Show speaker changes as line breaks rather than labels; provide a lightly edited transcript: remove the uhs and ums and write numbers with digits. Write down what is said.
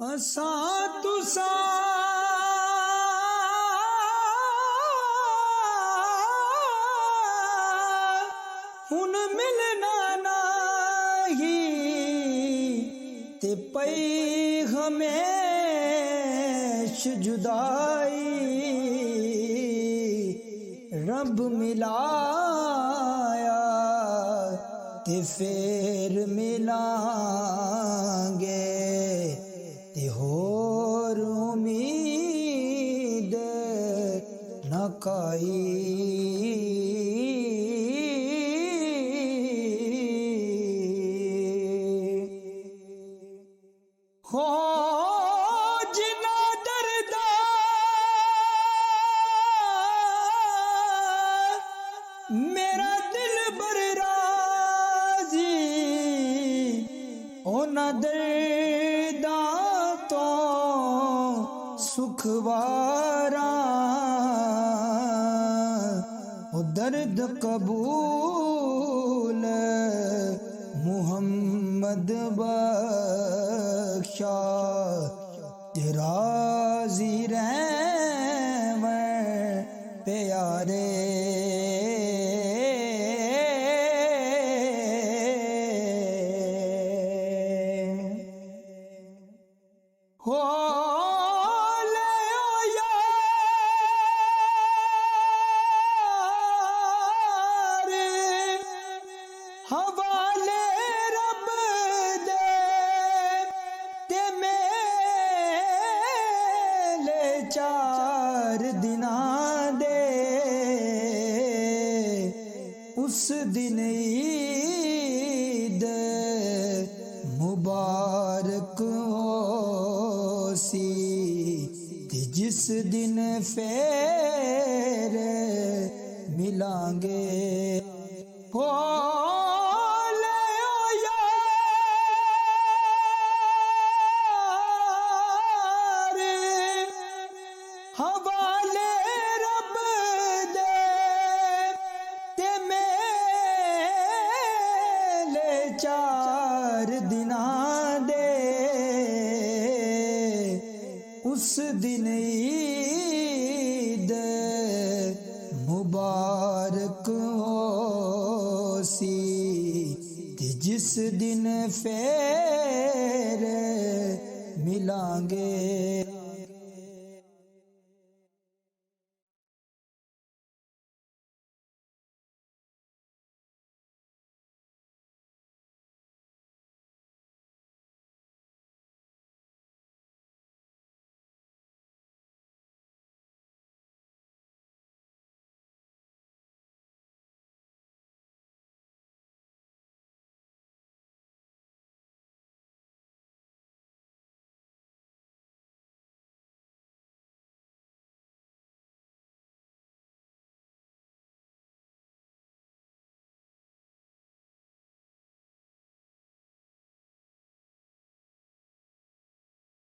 असां तुसां हुन मिलना नाही ते पई हमेश जुदाई रब मिलाया ते फिर मिलांगे ते होर उम्मीद न काई। हो जिना दर्दा मेरा दिल बरराजी ओना दर्दा तो सुखवारा ओ दर्द कबूल मुहम्मद बख्शा राजी रहमत प्यारे। हो ले ओ यार हवाले रब दे ते मेले 4 दिनां दे उस दिन ईद मुबारक होसी ते जिस दिन फिर मिलांगे। हो ले ओ यार हवाले रब दे ते मेले 4 दिनां दे उस दिन ईद मुबारक होसी ते जिस दिन फिर मिलांगे।